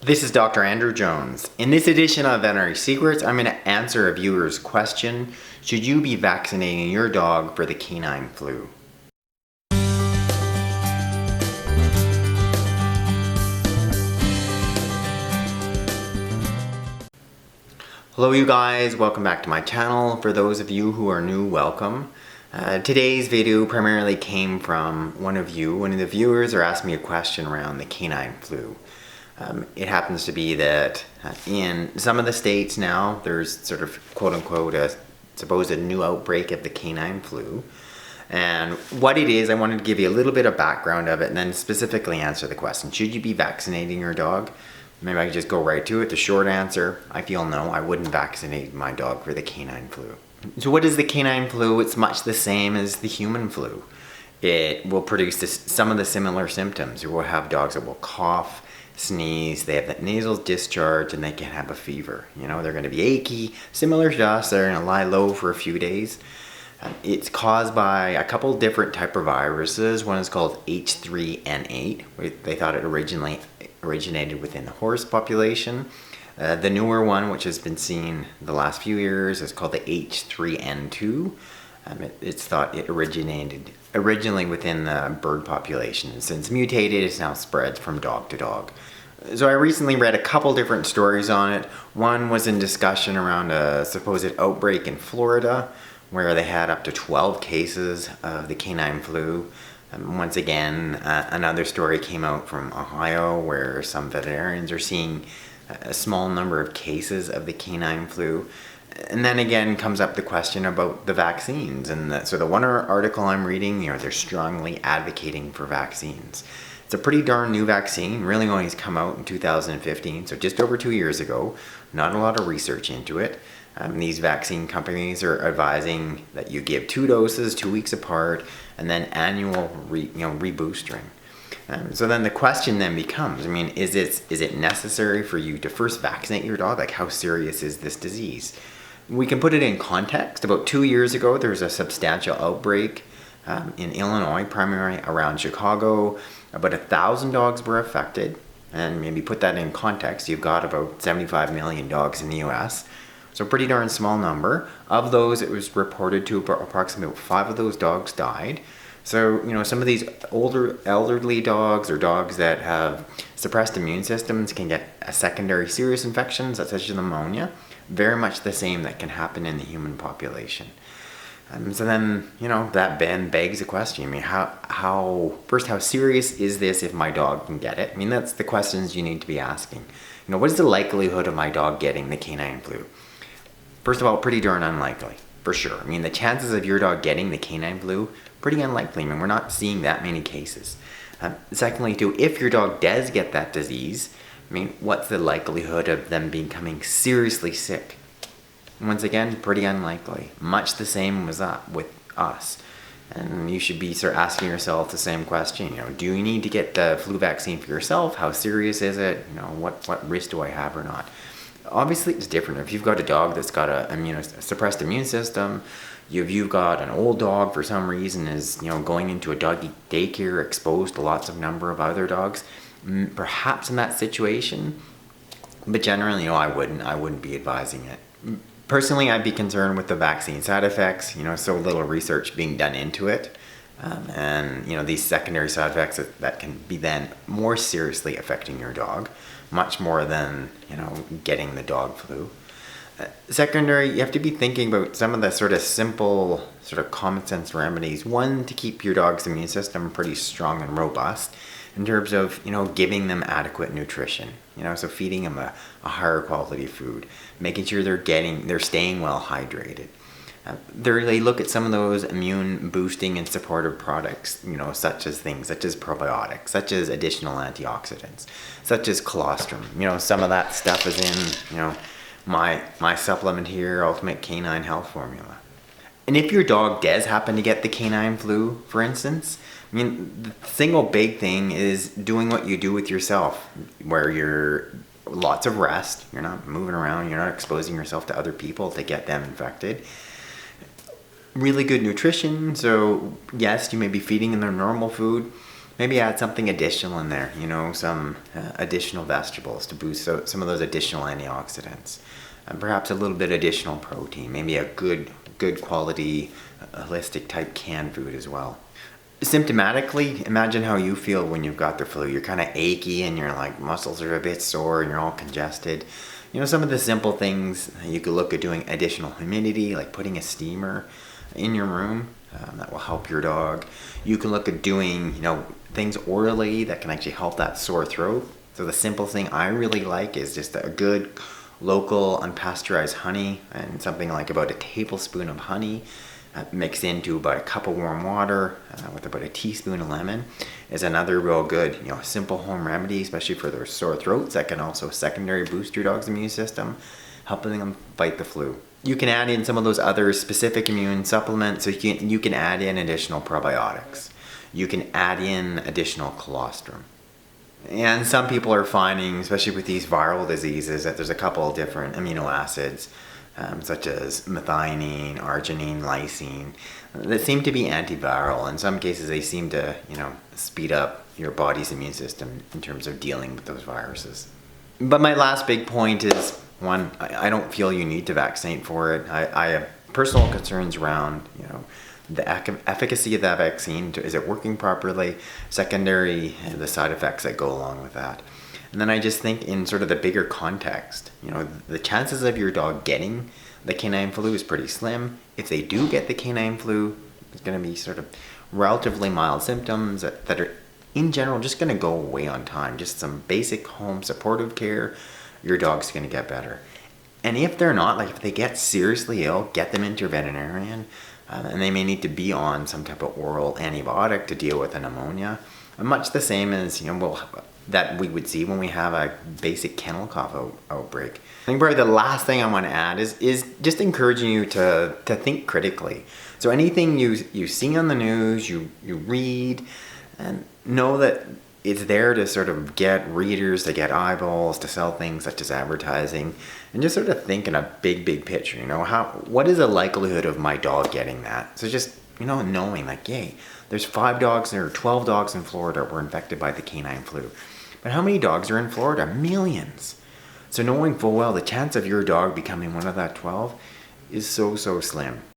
This is Dr. Andrew Jones. In this edition of Veterinary Secrets, I'm going to answer a viewer's question: should you be vaccinating your dog for the canine flu? Hello you guys, welcome back to my channel. For those of you who are new, welcome. Today's video primarily came from one of the viewers asked me a question around the canine flu. It happens to be that in some of the states now, there's sort of quote-unquote a supposed new outbreak of the canine flu. And what it is, I wanted to give you a little bit of background of it and then specifically answer the question: should you be vaccinating your dog? Maybe I can just go right to it. The short answer, I feel no, I wouldn't vaccinate my dog for the canine flu. So what is the canine flu? It's much the same as the human flu. It will produce some of the similar symptoms. You will have dogs that will cough, sneeze, they have that nasal discharge, and they can have a fever. You know, they're going to be achy, similar to us. They're going to lie low for a few days. It's caused by a couple different type of viruses. One is called H3N8. They thought it originated within the horse population. The newer one, which has been seen the last few years, is called the H3N2. It's thought it originated originally within the bird population, and since mutated, it's now spread from dog to dog. So I recently read a couple different stories on it. One was in discussion around a supposed outbreak in Florida, where they had up to 12 cases of the canine flu. Once again, another story came out from Ohio, where some veterinarians are seeing a small number of cases of the canine flu. And then again comes up the question about the vaccines. And so the one article I'm reading, they're strongly advocating for vaccines. It's a pretty darn new vaccine, really only has come out in 2015, so just over 2 years ago. Not a lot of research into it. These vaccine companies are advising that you give 2 doses 2 weeks apart, and then annual reboostering. So then the question then becomes, is it necessary for you to first vaccinate your dog? Like, how serious is this disease? We can put it in context. About 2 years ago, there was a substantial outbreak in Illinois, primarily around Chicago. About 1,000 dogs were affected. And maybe put that in context, you've got about 75 million dogs in the US. So pretty darn small number. Of those, it was reported to approximately 5 of those dogs died. So, some of these elderly dogs or dogs that have suppressed immune systems can get a secondary serious infection, such as pneumonia. Very much the same that can happen in the human population. So then, that then begs the question. How serious is this if my dog can get it? That's the questions you need to be asking. What is the likelihood of my dog getting the canine flu? First of all, pretty darn unlikely, for sure. The chances of your dog getting the canine flu, pretty unlikely. We're not seeing that many cases. Secondly, too, if your dog does get that disease, what's the likelihood of them becoming seriously sick? Once again, pretty unlikely. Much the same was with us. And you should be asking yourself the same question. Do you need to get the flu vaccine for yourself? How serious is it? What risk do I have or not? Obviously, it's different. If you've got a dog that's got a suppressed immune system, you've got an old dog for some reason is going into a doggy daycare exposed to lots of number of other dogs, perhaps in that situation. But generally, I wouldn't be advising it. Personally, I'd be concerned with the vaccine side effects. So little research being done into it, and these secondary side effects that can be then more seriously affecting your dog, much more than getting the dog flu. Secondary, you have to be thinking about some of the simple common sense remedies. One, to keep your dog's immune system pretty strong and robust in terms of giving them adequate nutrition. So feeding them a higher quality food, making sure they're staying well hydrated. They look at some of those immune boosting and supportive products, such as probiotics, such as additional antioxidants, such as colostrum. Some of that stuff is in, my supplement here, Ultimate Canine Health Formula. And if your dog does happen to get the canine flu, for instance, the single big thing is doing what you do with yourself, where you're lots of rest, you're not moving around, you're not exposing yourself to other people to get them infected. Really good nutrition, so yes, you may be feeding them their normal food, Maybe add something additional in there, you know, some additional vegetables to boost some of those additional antioxidants. And perhaps a little bit additional protein, maybe a good quality holistic type canned food as well. Symptomatically, imagine how you feel when you've got the flu. You're kind of achy and your like muscles are a bit sore and you're all congested. You know, some of the simple things you could look at doing: additional humidity, like putting a steamer in your room. That will help your dog. You can look at doing, you know, things orally that can actually help that sore throat. So the simple thing I really like is just a good local unpasteurized honey, and something like about a tablespoon of honey mixed into about a cup of warm water with about a teaspoon of lemon is another real good, you know, simple home remedy, especially for their sore throats, that can also secondary boost your dog's immune system, helping them fight the flu. You can add in some of those other specific immune supplements. So you can add in additional probiotics. You can add in additional colostrum. And some people are finding, especially with these viral diseases, that there's a couple of different amino acids, such as methionine, arginine, lysine, that seem to be antiviral. In some cases, they seem to, you know, speed up your body's immune system in terms of dealing with those viruses. But my last big point is, one, I don't feel you need to vaccinate for it. I have personal concerns around, you know, the efficacy of that vaccine. Is it working properly? Secondary, the side effects that go along with that. And then I just think in sort of the bigger context, you know, the chances of your dog getting the canine flu is pretty slim. If they do get the canine flu, it's going to be sort of relatively mild symptoms that are in general just going to go away on time. Just some basic home supportive care, your dog's going to get better. And if they're not, like if they get seriously ill, get them into your veterinarian, and they may need to be on some type of oral antibiotic to deal with a pneumonia. Much the same as, you know, that we would see when we have a basic kennel cough outbreak. I think probably the last thing I want to add is just encouraging you to think critically. So anything you see on the news, you read, and know that it's there to sort of get readers, to get eyeballs, to sell things such as advertising, and just sort of think in a big picture, you know, what is the likelihood of my dog getting that? So just, you know, knowing like, yay, there's 5 dogs or 12 dogs in Florida were infected by the canine flu. But how many dogs are in Florida? Millions. So knowing full well the chance of your dog becoming one of that 12 is so slim.